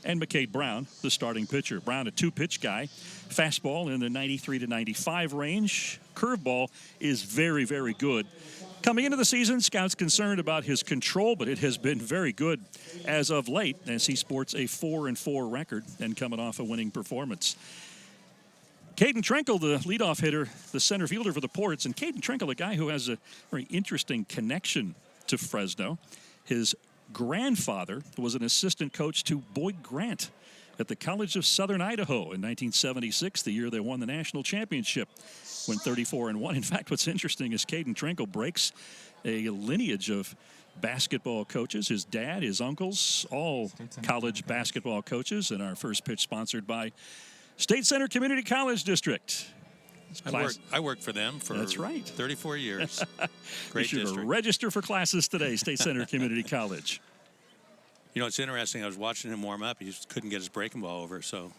and McCade Brown, the starting pitcher. Brown, a two-pitch guy. Fastball in the 93 to 95 range. Curveball is very, very good. Coming into the season, scouts concerned about his control, but it has been very good as of late, as he sports a 4-4 record and coming off a winning performance. Caden Trenkle, the leadoff hitter, the center fielder for the Ports. And Caden Trenkle, a guy who has a very interesting connection to Fresno. His grandfather was an assistant coach to Boyd Grant at the College of Southern Idaho in 1976, the year they won the national championship, went 34-1. In fact, what's interesting is Caden Trenkle breaks a lineage of basketball coaches. His dad, his uncles, all college basketball coaches. And our first pitch sponsored by State Center Community College District. I worked for them for That's right. 34 years. Great you should district. register for classes today, State Center Community College. You know, it's interesting. I was watching him warm up. He just couldn't get his breaking ball over. So,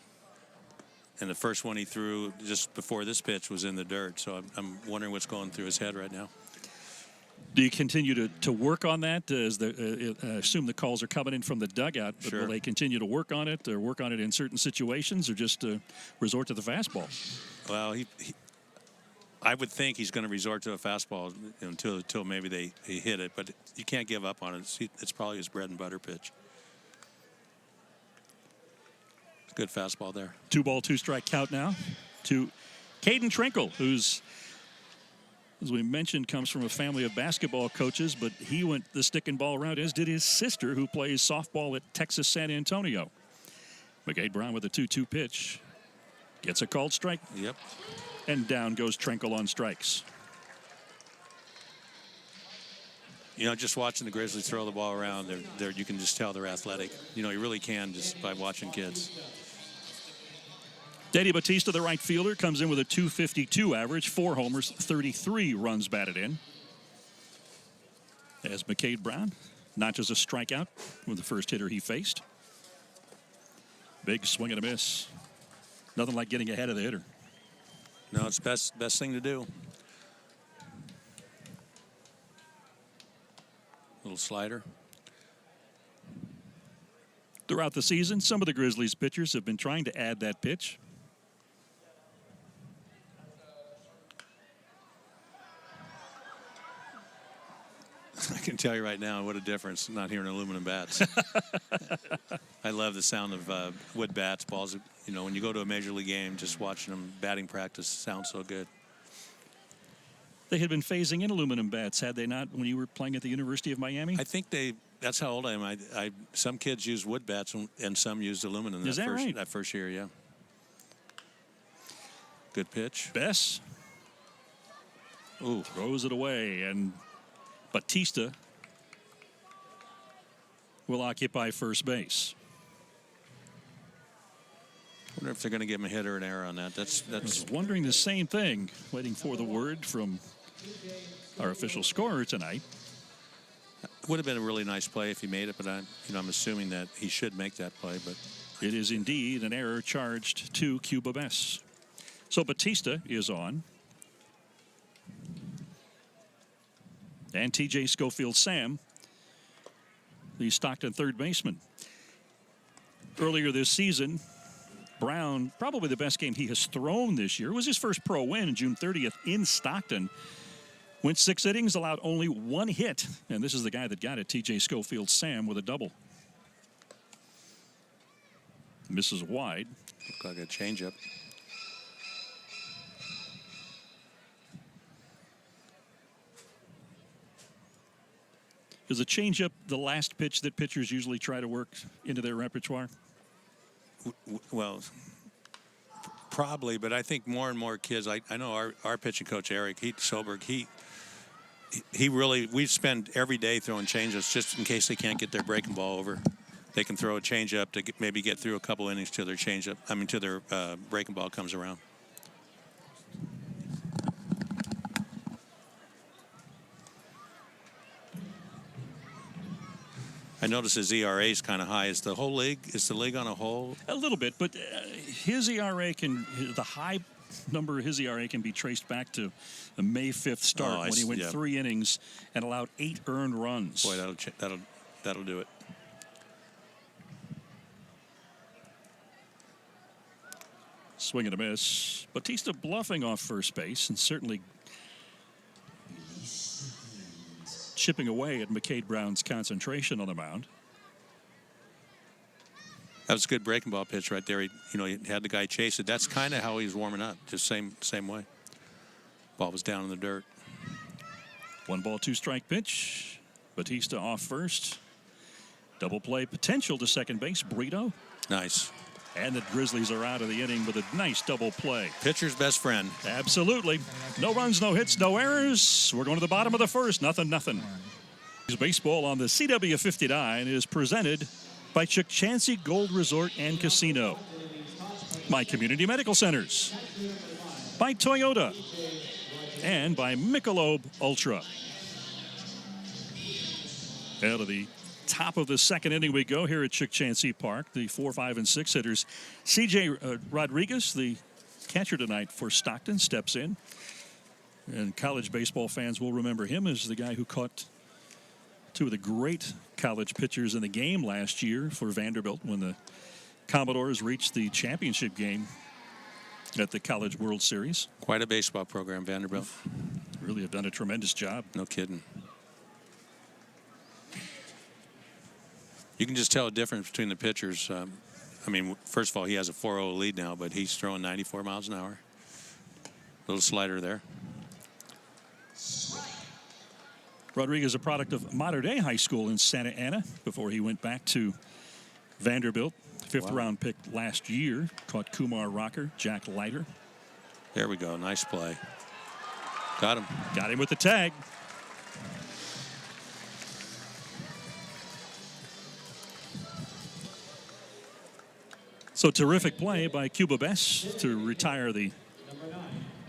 and the first one he threw just before this pitch was in the dirt. So I'm wondering what's going through his head right now. Do you continue to work on that? As I assume the calls are coming in from the dugout, but Sure. will they continue to work on it, or work on it in certain situations, or just resort to the fastball? Well, I would think he's going to resort to a fastball until maybe they hit it, but you can't give up on it. It's probably his bread and butter pitch. Good fastball there. 2-ball, 2-strike count now to Caden Trenkle, who's, as we mentioned, comes from a family of basketball coaches, but he went the stick and ball route, as did his sister, who plays softball at Texas San Antonio. McCade Brown with a 2-2 pitch. Gets a called strike. Yep. And down goes Trenkle on strikes. You know, just watching the Grizzlies throw the ball around, you can just tell they're athletic. You know, you really can just by watching kids. Daddy Batista, the right fielder, comes in with a .252 average, 4 homers, 33 runs batted in. As McCade Brown notches a strikeout with the first hitter he faced. Big swing and a miss. Nothing like getting ahead of the hitter. No, it's best thing to do. Little slider. Throughout the season, some of the Grizzlies pitchers have been trying to add that pitch. I can tell you right now what a difference not hearing aluminum bats. I love the sound of wood bats, balls. You know, when you go to a major league game, just watching them batting practice sounds so good. They had been phasing in aluminum bats, had they not, when you were playing at the University of Miami? I think that's how old I am. Some kids use wood bats and some used aluminum. Is that right? That first year, yeah. Good pitch. Bess. Ooh, throws it away, and Batista will occupy first base. I wonder if they're going to give him a hit or an error on that. I was wondering the same thing, waiting for the word from our official scorer tonight. Would have been a really nice play if he made it, but I'm assuming that he should make that play. But it is indeed an error charged to Cuba Bess. So Batista is on. And T.J. Schofield Sam, the Stockton third baseman. Earlier this season, Brown, probably the best game he has thrown this year, was his first pro win June 30th in Stockton. Went 6 innings, allowed only 1 hit. And this is the guy that got it, T.J. Schofield Sam, with a double. Misses wide. Looked like a changeup. Is a changeup the last pitch that pitchers usually try to work into their repertoire? Well, probably, but I think more and more kids, I know our pitching coach, Eric Soberg, he really, we spend every day throwing changeups just in case they can't get their breaking ball over. They can throw a changeup to maybe get through a couple innings till their till their breaking ball comes around. I notice his ERA is kind of high. Is the league on a whole? A little bit, but his ERA the high number of his ERA can be traced back to the May 5th start when he went 3 innings and allowed 8 earned runs. Boy, that'll do it. Swing and a miss. Batista bluffing off first base and certainly chipping away at McCade Brown's concentration on the mound. That was a good breaking ball pitch right there. He had the guy chase it. That's kind of how he was warming up, just same way. Ball was down in the dirt. 1-2 pitch. Batista off first. Double play potential to second base. Brito. Nice. And the Grizzlies are out of the inning with a nice double play. Pitcher's best friend. Absolutely. No runs, no hits, no errors. We're going to the bottom of the first. Nothing. Baseball on the CW59 is presented by Chick Chansey Gold Resort and Casino. By Community Medical Centers. By Toyota. And by Michelob Ultra. Out of the top of the second inning we go here at Chick Chansey Park. The 4, 5, and 6 hitters. C.J. Rodriguez, the catcher tonight for Stockton, steps in. And college baseball fans will remember him as the guy who caught two of the great college pitchers in the game last year for Vanderbilt when the Commodores reached the championship game at the College World Series. Quite a baseball program, Vanderbilt. Really have done a tremendous job. No kidding. You can just tell a difference between the pitchers. First of all, he has a 4-0 lead now, but he's throwing 94 miles an hour. Little slider there. Rodriguez, a product of Mater Dei High School in Santa Ana before he went back to Vanderbilt. Fifth round pick last year. Caught Kumar Rocker, Jack Leiter. There we go. Nice play. Got him. Got him with the tag. So terrific play by Cuba Bess to retire the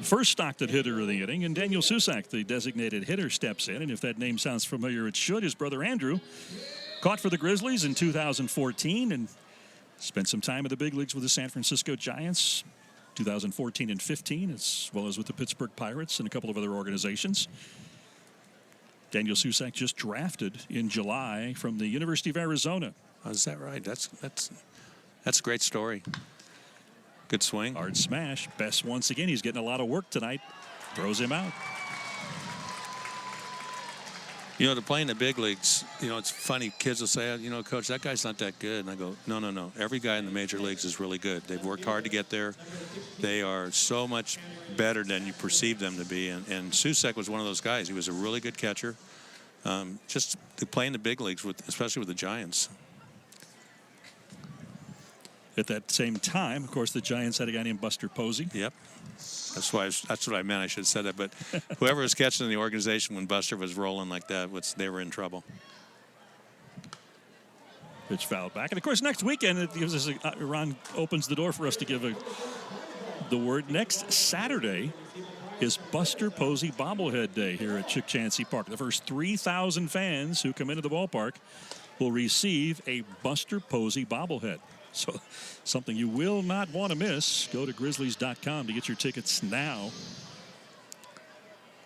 first Stockton hitter of the inning. And Daniel Susak, the designated hitter, steps in. And if that name sounds familiar, it should. His brother Andrew caught for the Grizzlies in 2014 and spent some time in the big leagues with the San Francisco Giants, 2014 and 15, as well as with the Pittsburgh Pirates and a couple of other organizations. Daniel Susak just drafted in July from the University of Arizona. Oh, is that right? That's a great story. Good swing. Hard smash. Bess once again. He's getting a lot of work tonight. Throws him out. To play in the big leagues, it's funny. Kids will say, Coach, that guy's not that good. And I go, no. Every guy in the major leagues is really good. They've worked hard to get there. They are so much better than you perceive them to be. And Susak was one of those guys. He was a really good catcher. Just to play in the big leagues, especially with the Giants. At that same time, of course, the Giants had a guy named Buster Posey. Yep. That's what I meant. I should have said that. But whoever was catching in the organization when Buster was rolling like that, they were in trouble. Pitch fouled back. And, of course, next weekend, it gives us Ron opens the door for us to give the word. Next Saturday is Buster Posey Bobblehead Day here at Chick Chansey Park. The first 3,000 fans who come into the ballpark will receive a Buster Posey bobblehead. So something you will not want to miss. Go to Grizzlies.com to get your tickets now.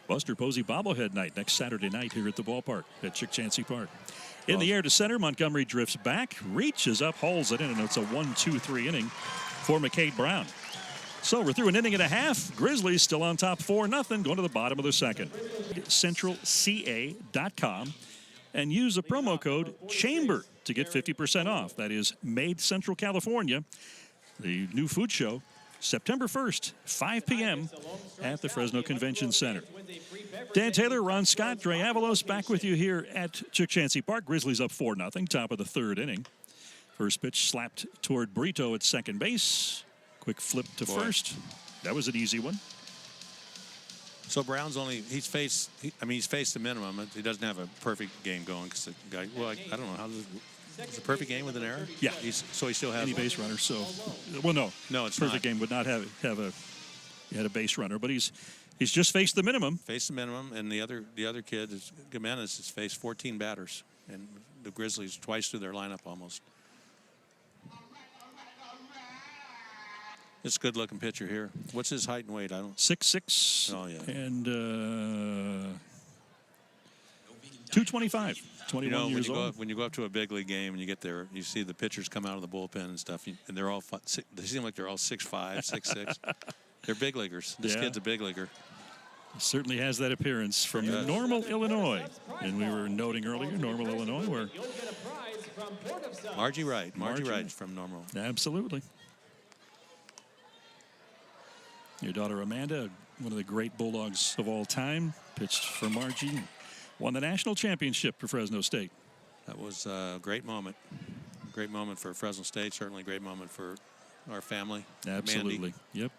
Buster Posey bobblehead night next Saturday night here at the ballpark at Chick Chansey Park. In the air to center, Montgomery drifts back, reaches up, hauls it in, and it's a 1-2-3 inning for McCade Brown. So we're through an inning and a half. Grizzlies still on top 4-0, going to the bottom of the second. CentralCA.com and use the promo code CHAMBER to get 50% off. That is Made Central California. The new food show, September 1st, 5 p.m. at the Fresno Convention Center. Dan Taylor, Ron Scott, Dre Avalos back with you here at Chick Chansey Park. Grizzlies up 4-0, top of the third inning. First pitch slapped toward Brito at second base. Quick flip to first. That was an easy one. So Brown's he's faced the minimum. He doesn't have a perfect game going because the guy, I don't know how it's a perfect game with an error. Yeah. So he still has any base runner. So, no, it's perfect not. game would not have he had a base runner, but he's just faced the minimum. Faced the minimum, and the other kid Gimenez has faced 14 batters, and the Grizzlies twice through their lineup almost. It's a good-looking pitcher here. What's his height and weight? 6'6". Oh, yeah. And 225, 21 years old. When you go up to a big league game and you get there, you see the pitchers come out of the bullpen and stuff, and they're all they seem like they're all 6'5", 6'6". They're big leaguers. This kid's a big leaguer. Certainly has that appearance from Normal, Illinois. And we were noting earlier, Normal, Illinois, where Margie Wright. Margie Wright from Normal. Absolutely. Your daughter Amanda, one of the great Bulldogs of all time, pitched for Margie, won the national championship for Fresno State. That was a great moment. Great moment for Fresno State. Certainly a great moment for our family. Absolutely. Mandy. Yep.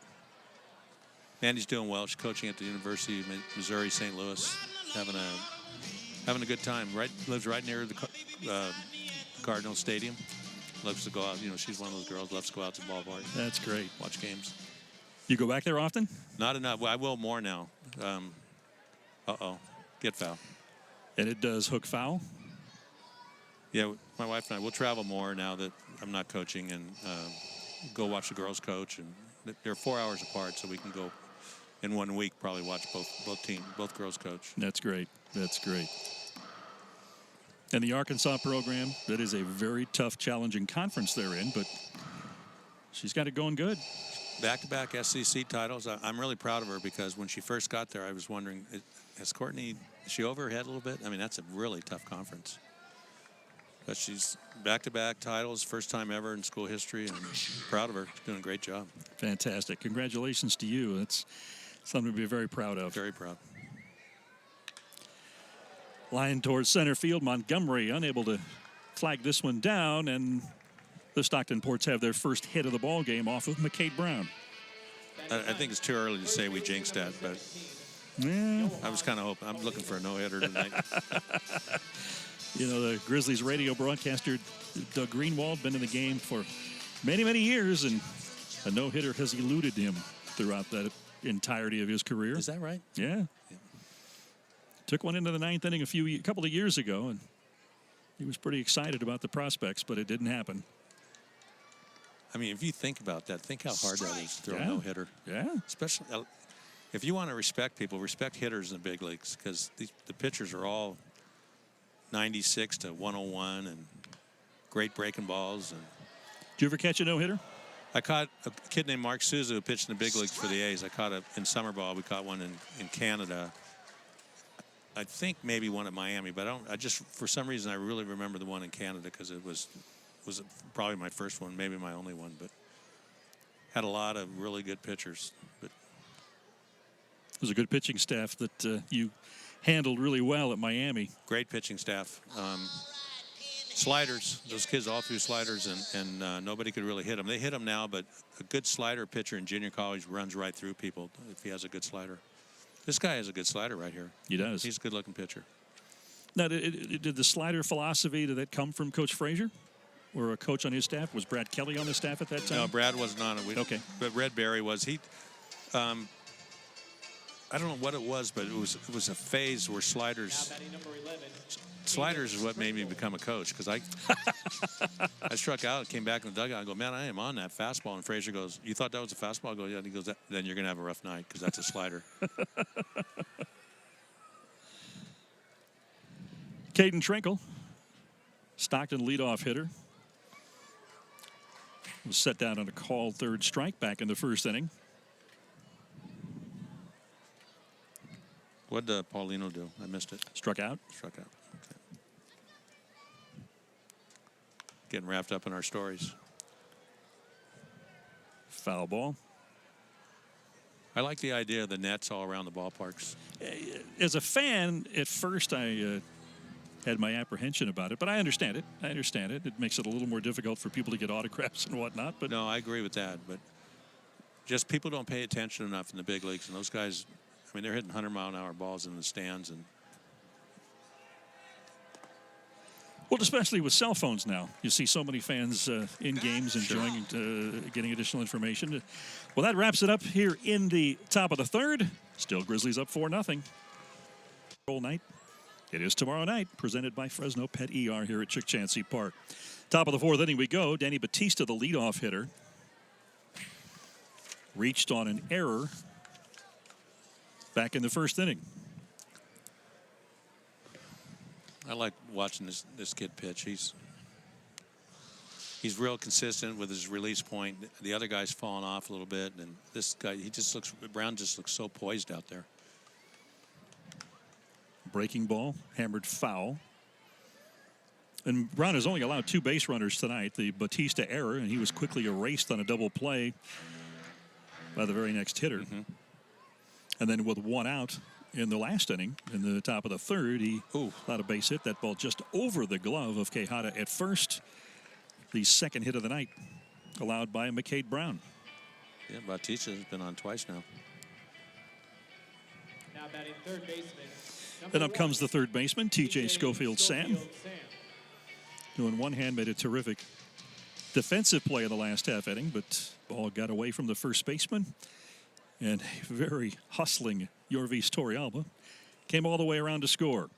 Mandy's doing well. She's coaching at the University of Missouri St. Louis, having a good time. Lives right near the Cardinal Stadium. Loves to go out. She's one of those girls loves to go out to the ballpark. That's great. Watch games. You go back there often? Not enough. Well, I will more now. Get foul. And it does hook foul? Yeah, my wife and I will travel more now that I'm not coaching, and go watch the girls coach. And they're 4 hours apart, so we can go in 1 week probably watch both girls coach. That's great. That's great. And the Arkansas program, that is a very tough, challenging conference they're in, but she's got it going good. Back-to-back SEC titles. I'm really proud of her because when she first got there, I was wondering, is she over her head a little bit? I mean, that's a really tough conference. But she's back-to-back titles, first time ever in school history, and I'm proud of her. She's doing a great job. Fantastic. Congratulations to you. That's something to be very proud of. Very proud. Line towards center field. Montgomery unable to flag this one down, and the Stockton Ports have their first hit of the ball game off of McCade Brown. I think it's too early to say we jinxed that, but yeah. I was kind of hoping. I'm looking for a no-hitter tonight. The Grizzlies radio broadcaster, Doug Greenwald, been in the game for many, many years, and a no-hitter has eluded him throughout that entirety of his career. Is that right? Yeah. Took one into the ninth inning a couple of years ago, and he was pretty excited about the prospects, but it didn't happen. I mean, if you think about that, think how hard that is to throw a no-hitter. Yeah. Especially if you want to respect people, respect hitters in the big leagues, because the pitchers are all 96 to 101 and great breaking balls. And did you ever catch a no-hitter? I caught a kid named Mark Souza who pitched in the big leagues for the A's. I caught in summer ball. We caught one in Canada. I think maybe one at Miami, but for some reason I really remember the one in Canada because it was probably my first one, maybe my only one, but had a lot of really good pitchers. But it was a good pitching staff that you handled really well at Miami. Great pitching staff. Sliders, those kids all threw sliders, and nobody could really hit them. They hit them now, but a good slider pitcher in junior college runs right through people if he has a good slider. This guy has a good slider right here. He does. He's a good-looking pitcher. Now, did the slider philosophy, did that come from Coach Frazier? Or a coach on his staff? Was Brad Kelly on the staff at that time? No, Brad wasn't on it. Okay. But Red Berry was. I don't know what it was, but it was a phase where sliders is what made me become a coach, because I struck out, came back in the dugout, and go, man, I am on that fastball. And Frazier goes, you thought that was a fastball? I go, yeah. And he goes, then you're going to have a rough night because that's a slider. Caden Trinkle, Stockton leadoff hitter, was set down on a called third strike back in the first inning. What did Paulino do? I missed it. Struck out. Struck out. Okay. Getting wrapped up in our stories. Foul ball. I like the idea of the nets all around the ballparks. As a fan, at first I had my apprehension about it, but I understand it. It makes it a little more difficult for people to get autographs and whatnot. But no, I agree with that. But just people don't pay attention enough in the big leagues, and those guys, I mean, they're hitting 100-mile-an-hour balls in the stands. And well, especially with cell phones now, you see so many fans in games enjoying getting additional information. Well, that wraps it up here in the top of the third. Still Grizzlies up 4-0. All night. It is tomorrow night, presented by Fresno Pet ER here at Chick-Chansey Park. Top of the fourth inning we go. Danny Batista, the leadoff hitter, reached on an error back in the first inning. I like watching this kid pitch. He's real consistent with his release point. The other guy's falling off a little bit, and this guy, Brown just looks so poised out there. Breaking ball, hammered foul. And Brown has only allowed 2 base runners tonight, the Batista error, and he was quickly erased on a double play by the very next hitter. And then with 1 out in the last inning, in the top of the 3rd, he allowed a base hit. That ball just over the glove of Quijada at first. The second hit of the night allowed by McCade Brown. Yeah, Bautista's been on twice now. Now batting third baseman. Then up comes the third baseman, T.J. Schofield Sam. Who in one hand made a terrific defensive play in the last half inning, but ball got away from the first baseman. And a very hustling Yorvis Torrealba came all the way around to score.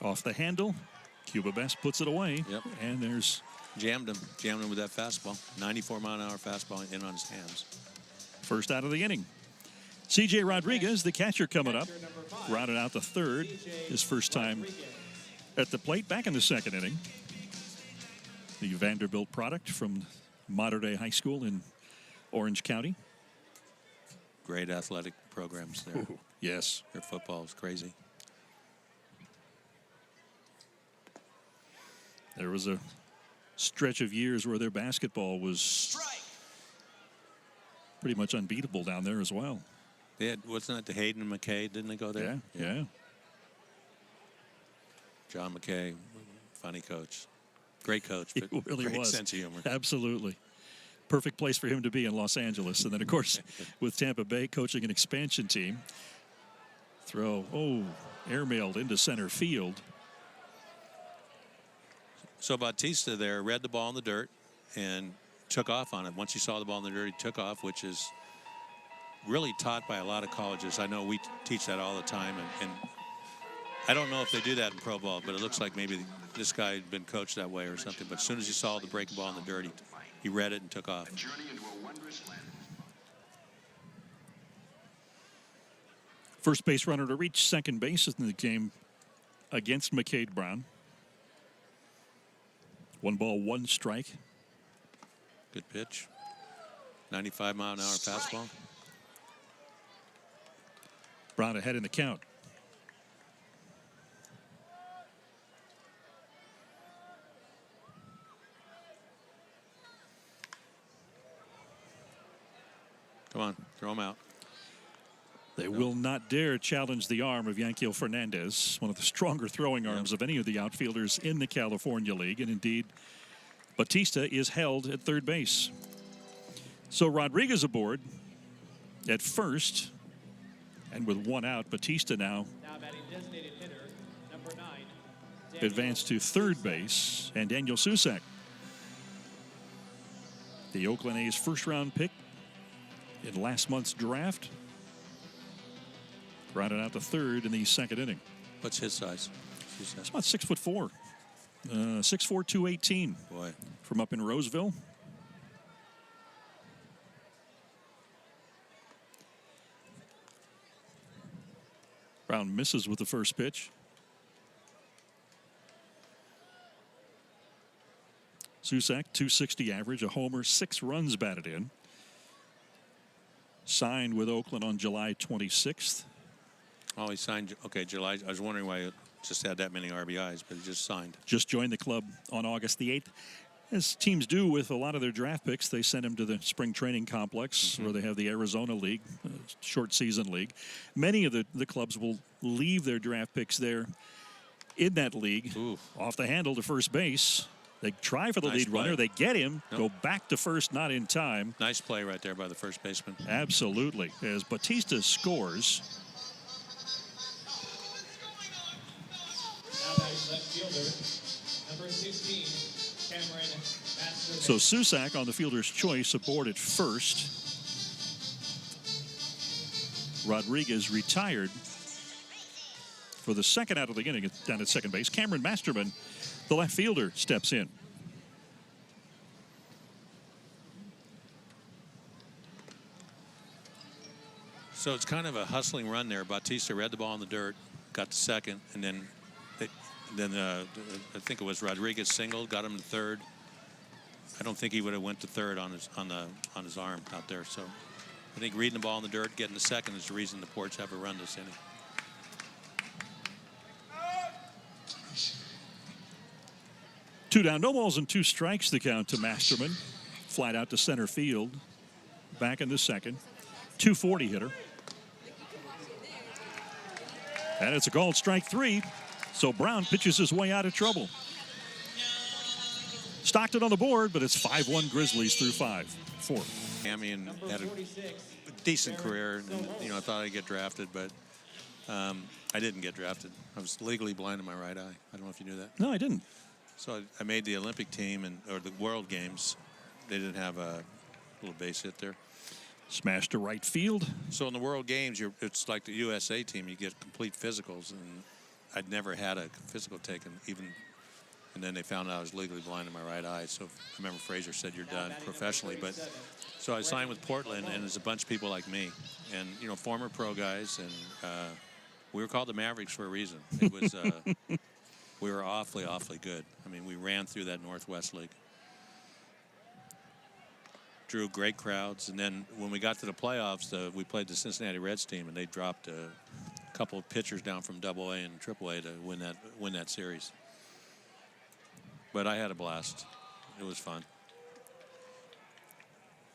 Off the handle, Cuba Best puts it away. Yep. And there's... Jammed him with that fastball. 94-mile-an-hour fastball in on his hands. First out of the inning. C.J. Rodriguez, the catcher, coming up. Rounded out the 3rd. His first time at the plate back in the second inning. The Vanderbilt product from Mater Dei High School in Orange County. Great athletic programs there. Ooh, yes. Their football is crazy. There was a stretch of years where their basketball was pretty much unbeatable down there as well. They had, wasn't it the Hayden and McCade? Didn't they go there? Yeah. John McKay, funny coach. Great coach, but He really great was. sense of humor. Absolutely. Perfect place for him to be in Los Angeles. And then, of course, with Tampa Bay coaching an expansion team. Throw, airmailed into center field. So Bautista there read the ball in the dirt and took off on it. Once he saw the ball in the dirt, he took off, which is really taught by a lot of colleges. I know we teach that all the time, and I don't know if they do that in pro ball, but it looks like maybe this guy had been coached that way or something. But as soon as he saw the breaking ball in the dirt, he read it and took off. First base runner to reach second base in the game against McCade Brown. 1 ball, 1 strike. Good pitch. 95-mile-an-hour fastball. Brown ahead in the count. Come on, throw him out. They will not dare challenge the arm of Yanquiel Fernandez, one of the stronger throwing arms of any of the outfielders in the California League. And indeed, Batista is held at third base. So Rodriguez aboard at first. And with 1 out, Batista now batting designated hitter, number 9. advanced to third base. And Daniel Susak, the Oakland A's first-round pick in last month's draft, rounded out to third in the second inning. What's his size? It's about 6'4". 6'4", 218. Boy. From up in Roseville. Brown misses with the first pitch. Susak, 260 average, a homer, 6 runs batted in. Signed with Oakland on July 26th. Oh, he signed. Okay, July. I was wondering why it just had that many RBIs, but he just signed. Just joined the club on August the 8th. As teams do with a lot of their draft picks, they send him to the spring training complex where they have the Arizona League, short season league. Many of the clubs will leave their draft picks there in that league. Ooh. Off the handle to first base. They try for the lead runner. They get him, go back to first, not in time. Nice play right there by the first baseman. Absolutely. As Batista scores. Now batting left fielder, number 16, Cameron Masterman. So Susak on the fielder's choice aboard at first. Rodriguez retired for the second out of the inning down at second base. Cameron Masterman, the left fielder, steps in. So it's kind of a hustling run there. Bautista read the ball in the dirt, got to second, and then I think it was Rodriguez singled, got him to third. I don't think he would have went to third on his arm out there. So I think reading the ball in the dirt, getting to second is the reason the Ports have a run this inning. Two down, no balls and 2 strikes to count to Masterman. Flight out to center field. Back in the second. 240 hitter. And it's a called strike 3. So Brown pitches his way out of trouble. Stockton on the board, but it's 5-1 Grizzlies through 4. Miami and had a decent career. And, I thought I'd get drafted, but I didn't get drafted. I was legally blind in my right eye. I don't know if you knew that. No, I didn't. So I made the Olympic team or the World Games. They didn't have a little base hit there. Smashed to right field. So in the World Games, it's like the USA team. You get complete physicals, and I'd never had a physical taken even. And then they found out I was legally blind in my right eye. So I remember Frazier said, "You're done professionally." But so I signed with Portland, and there's a bunch of people like me, and former pro guys, and we were called the Mavericks for a reason. It was we were awfully good. I mean, we ran through that Northwest League. Drew great crowds, and then when we got to the playoffs, we played the Cincinnati Reds team, and they dropped a couple of pitchers down from AA and AAA to win that series. But I had a blast. It was fun.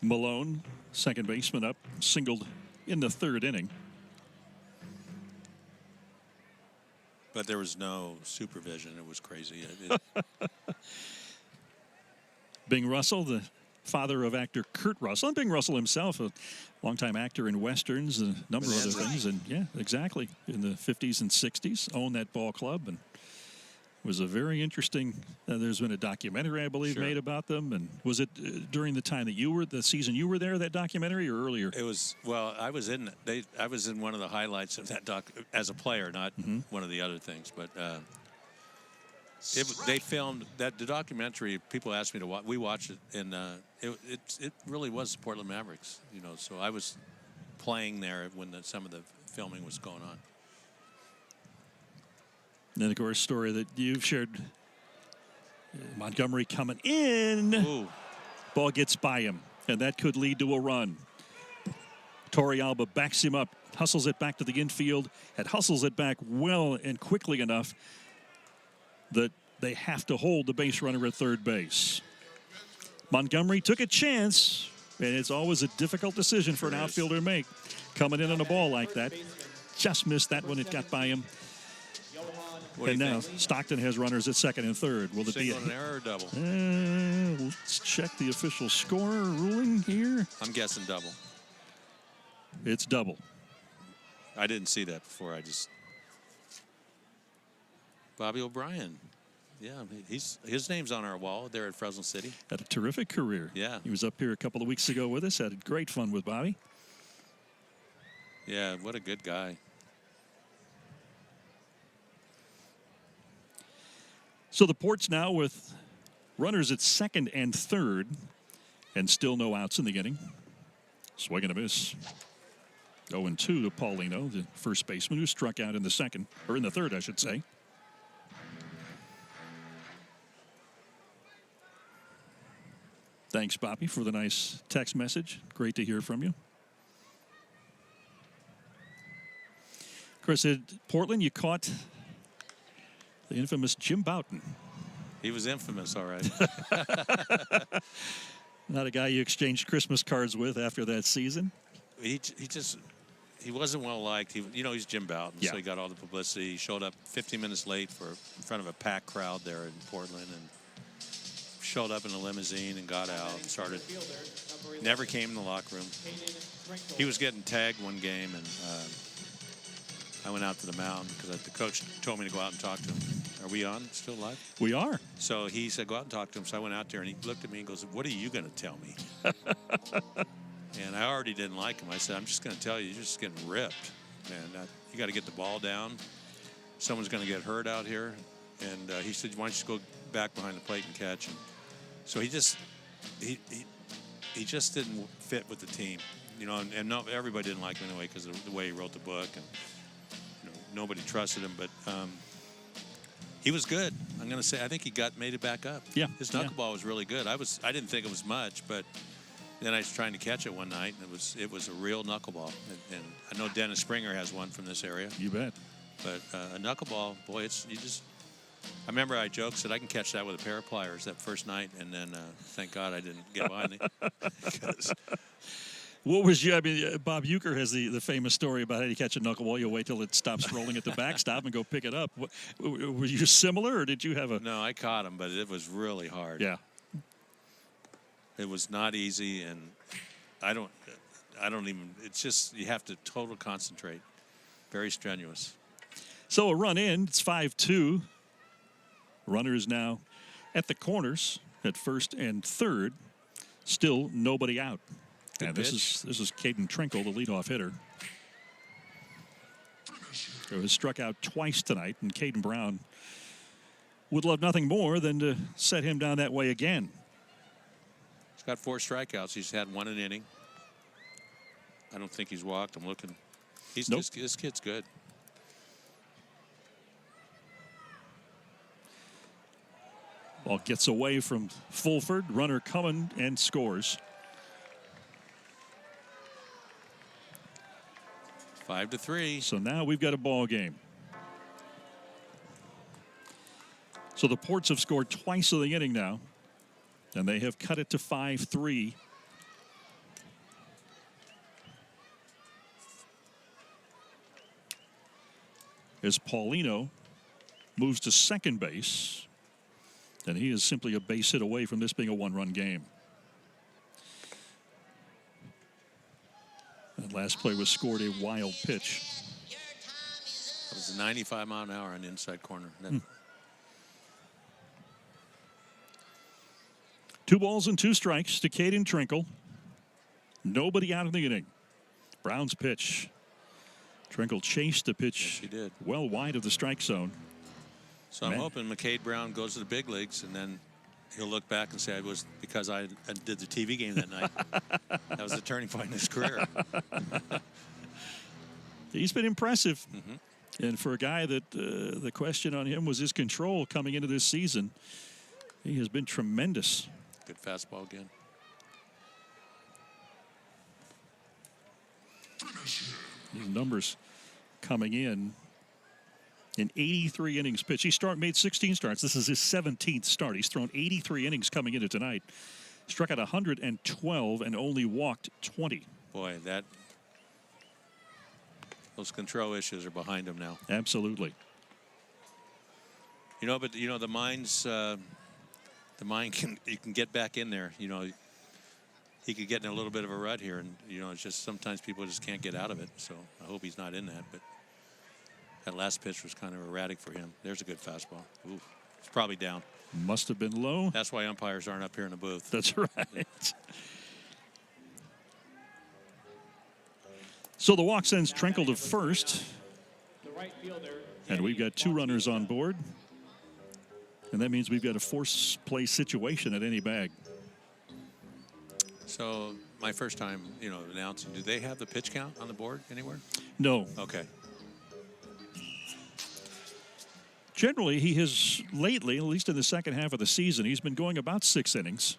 Malone, second baseman up, singled in the 3rd inning. But there was no supervision. It was crazy. Bing Russell, the father of actor Kurt Russell, and Bing Russell himself, a longtime actor in westerns and a number of other things. And yeah, exactly. In the 50s and 60s, owned that ball club, and was a very interesting. There's been a documentary, I believe, made about them. And was it during the time that the season you were there, that documentary, or earlier? It was. Well, I was in one of the highlights of that doc as a player, not one of the other things, but. They filmed that the documentary. People asked me to watch. We watched it, and it really was the Portland Mavericks. So I was playing there when some of the filming was going on. And then, of course, story that you've shared. Montgomery coming in. Ooh. Ball gets by him, and that could lead to a run. Torrealba backs him up, hustles it back to the infield, and hustles it back well and quickly enough that they have to hold the base runner at third base. Montgomery took a chance, and it's always a difficult decision for an outfielder to make. Coming in on a ball like that. Just missed that when it got by him. And now Stockton has runners at second and third. Will it be an error or double? Let's check the official score ruling here. I'm guessing double. It's double. I didn't see that before. Bobby O'Brien. Yeah, his name's on our wall there at Fresno City. Had a terrific career. Yeah. He was up here a couple of weeks ago with us. Had great fun with Bobby. Yeah, what a good guy. So the Ports now with runners at second and third, and still no outs in the inning. Swing and a miss. 0-2 to Paulino, the first baseman who struck out in the second, or in the third, I should say. Thanks, Bobby, for the nice text message. Great to hear from you. Chris, at Portland, you caught the infamous Jim Bouton. He was infamous, all right. Not a guy you exchanged Christmas cards with after that season. He wasn't well liked. He's Jim Bouton, so he got all the publicity. He showed up 15 minutes late in front of a packed crowd there in Portland, and showed up in a limousine and got out and started. Never came in the locker room. He was getting tagged one game, and I went out to the mound because the coach told me to go out and talk to him. Are we on? Still live? We are. So he said, go out and talk to him. So I went out there, and he looked at me and goes, what are you going to tell me? And I already didn't like him. I said, I'm just going to tell you, you're just getting ripped. And you got to get the ball down. Someone's going to get hurt out here. And he said, why don't you go back behind the plate and catch? And so he just didn't fit with the team. and no, everybody didn't like him anyway because of the way he wrote the book, and nobody trusted him. But he was good. I'm going to say I think he made it back up. Yeah, his knuckleball was really good. I didn't think it was much, but then I was trying to catch it one night, and it was a real knuckleball. And I know Dennis Springer has one from this area. You bet. But a knuckleball, boy, I remember I joked, said I can catch that with a pair of pliers that first night, and then thank God I didn't get behind it. What was Bob Uecker has the famous story about how you catch a knuckleball. You'll wait till it stops rolling at the backstop and go pick it up. Were you similar, or did you have a... No, I caught him, but it was really hard. Yeah. It was not easy, and I don't even, it's just, you have to total concentrate. Very strenuous. So a run in, it's 5-2. Runners now at the corners at first and third. Still nobody out. Good and this is Caden Trinkle, the leadoff hitter, who has struck out twice tonight, and Caden Brown would love nothing more than to set him down that way again. He's got 4 strikeouts. He's had 1 an inning. I don't think he's walked. I'm looking. This kid's good. Ball gets away from Fulford. Runner coming and scores. 5-3. So now we've got a ball game. So the Ports have scored twice in the inning now, and they have cut it to 5-3. As Paulino moves to second base, and he is simply a base hit away from this being a one-run game. That last play was scored a wild pitch. It was a 95 mile an hour on the inside corner. 2 balls and 2 strikes to Caden Trinkle. Nobody out in the inning. Brown's pitch. Trinkle chased the pitch. Yes, he did. Well wide of the strike zone. So I'm hoping McCade Brown goes to the big leagues, and then he'll look back and say it was because I did the TV game that night. That was the turning point in his career. He's been impressive. And for a guy that the question on him was his control coming into this season, he has been tremendous. Good fastball again. His numbers coming in 83 innings pitched. He made 16 starts. This is his 17th start. He's thrown 83 innings coming into tonight. Struck out 112 and only walked 20. Boy, those control issues are behind him now. Absolutely. But the mind you can get back in there. He could get in a little bit of a rut here, and it's just sometimes people just can't get out of it. So I hope he's not in that. But that last pitch was kind of erratic for him. There's a good fastball. Ooh, it's probably down. Must have been low. That's why umpires aren't up here in the booth. That's right. So the walk sends Trinkle to first. The right fielder. And we've got 2 runners on board. And that means we've got a force play situation at any bag. So my first time, announcing, do they have the pitch count on the board anywhere? No. Okay. Generally, he has lately, at least in the second half of the season, he's been going about 6 innings.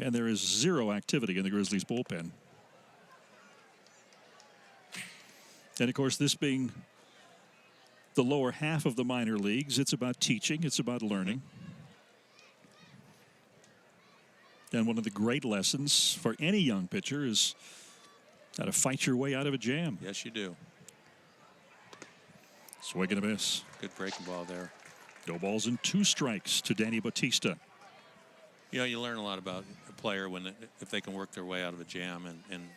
And there is 0 activity in the Grizzlies bullpen. And, of course, this being the lower half of the minor leagues, it's about teaching, it's about learning. And one of the great lessons for any young pitcher is how to fight your way out of a jam. Yes, you do. Swing and a miss. Good breaking ball there. No balls and 2 strikes to Danny Bautista. You learn a lot about a player if they can work their way out of a jam. And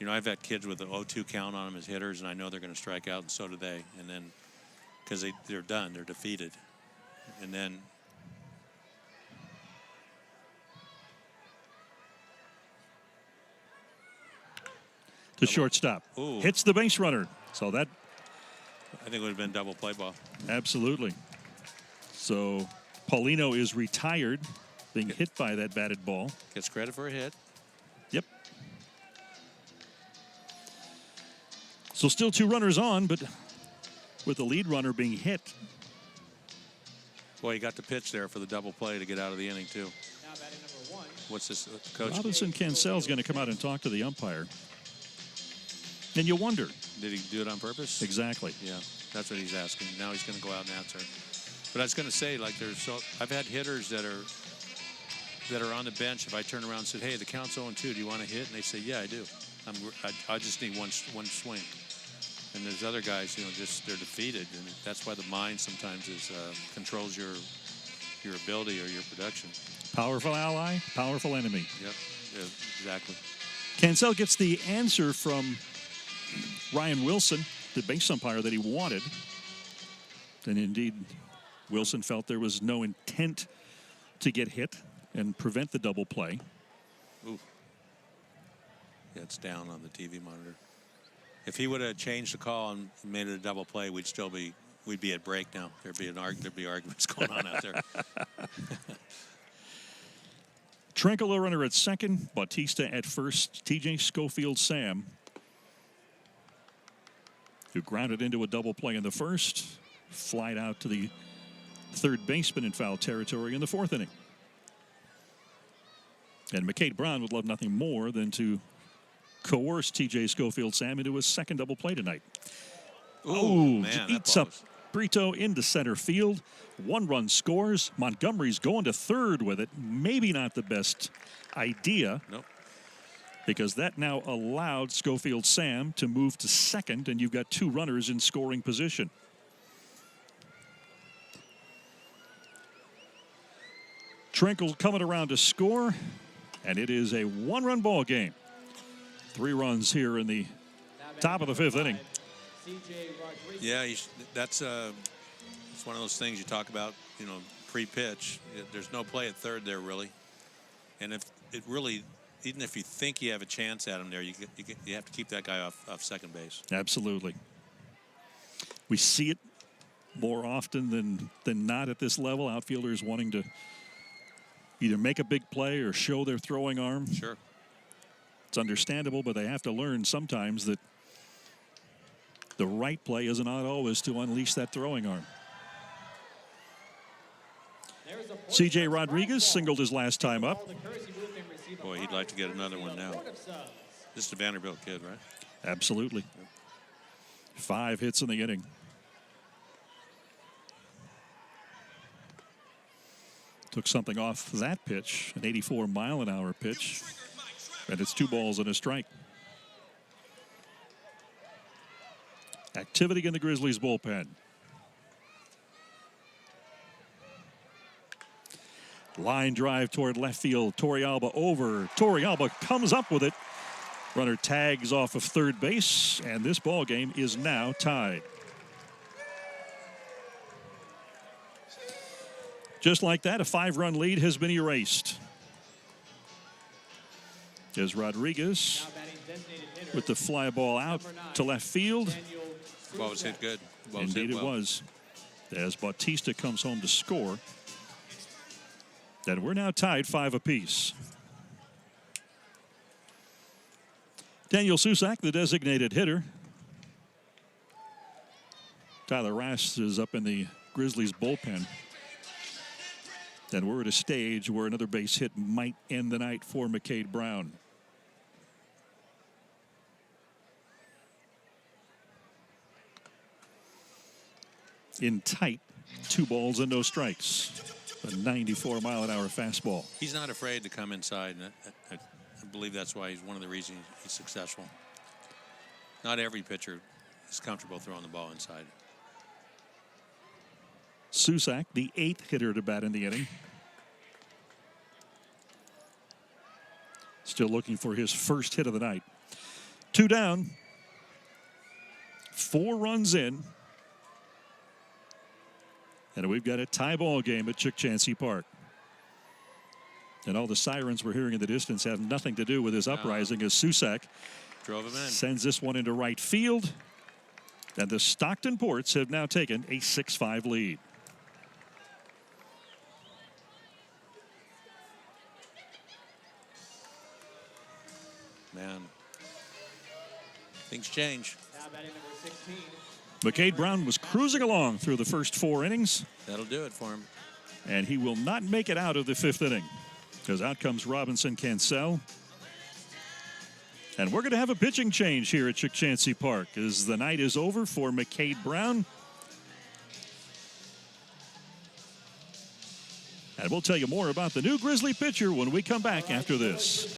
I've had kids with an 0-2 count on them as hitters, and I know they're going to strike out, and so do they. And then because they're done, they're defeated. And then to shortstop. Ooh. Hits the base runner. So that, I think it would have been double play ball. Absolutely. So Paulino is retired being hit by that batted ball. Gets credit for a hit. Yep. So still 2 runners on, but with the lead runner being hit. Boy, he got the pitch there for the double play to get out of the inning, too. Now batting number 1. What's this, coach? Robinson Cancell's going to come out and talk to the umpire. And you wonder. Did he do it on purpose? Exactly. Yeah, that's what he's asking. Now he's going to go out and answer. But I was going to say, like, I've had hitters that are on the bench. If I turn around and said, hey, the count's 0-2, do you want to hit? And they say, yeah, I do. I just need one swing. And there's other guys, they're defeated, and that's why the mind sometimes controls your ability or your production. Powerful ally, powerful enemy. Yep, yeah, exactly. Cancel gets the answer from Ryan Wilson, the base umpire that he wanted. And indeed, Wilson felt there was no intent to get hit and prevent the double play. Ooh. Yeah, it's down on the TV monitor. If he would have changed the call and made it a double play, we'd be at break now. There'd be arguments going on out there. Trinkel, runner at second, Bautista at first, TJ Schofield Sam, who grounded into a double play in the first, flied out to the third baseman in foul territory in the 4th inning. And McCade Brown would love nothing more than to coerce TJ Schofield Sam into his second double play tonight. Ooh, man, eats up Brito into center field. 1 run scores. Montgomery's going to third with it. Maybe not the best idea. Nope. Because that now allowed Schofield Sam to move to second, and you've got 2 runners in scoring position. Trinkel coming around to score, and it is a 1-run ball game. 3 runs here in the top of the 5th inning. Yeah, that's it's one of those things you talk about, pre-pitch. There's no play at third there, really. And if it really, even if you think you have a chance at him there, you have to keep that guy off second base. Absolutely. We see it more often than not at this level. Outfielders wanting to either make a big play or show their throwing arm. Sure. It's understandable, but they have to learn sometimes that the right play is not always to unleash that throwing arm. C.J. Rodriguez singled his last time up. Boy, he'd like to get another one now. This is the Vanderbilt kid, right? Absolutely. 5 hits in the inning. Took something off that pitch, an 84-mile-an-hour pitch, and it's 2 balls and a strike. Activity in the Grizzlies bullpen. Line drive toward left field. Torrealba over. Torrealba comes up with it. Runner tags off of third base, and this ball game is now tied. Just like that, a 5-run lead has been erased. As Rodriguez with the fly ball out to left field. Ball was hit good. Indeed it was. As Bautista comes home to score. And we're now tied 5 apiece. Daniel Susak, the designated hitter. Tyler Rass is up in the Grizzlies bullpen. And we're at a stage where another base hit might end the night for McCade Brown. In tight, 2 balls and no strikes. A 94-mile-an-hour fastball. He's not afraid to come inside, and I believe that's why he's one of the reasons he's successful. Not every pitcher is comfortable throwing the ball inside. Susak, the 8th hitter to bat in the inning. Still looking for his first hit of the night. 2 down. 4 runs in. And we've got a tie ball game at Chick Chansey Park. And all the sirens we're hearing in the distance have nothing to do with his uprising as Susak drove him in. Sends this one into right field. And the Stockton Ports have now taken a 6-5 lead. Things change. Now batting number 16. McCade Brown was cruising along through the first 4 innings, That'll do it for him. and he will not make it out of the 5th inning because out comes Robinson Cancel. And we're going to have a pitching change here at Chickchansey Park as the night is over for McCade Brown. And we'll tell you more about the new Grizzly pitcher when we come back after this.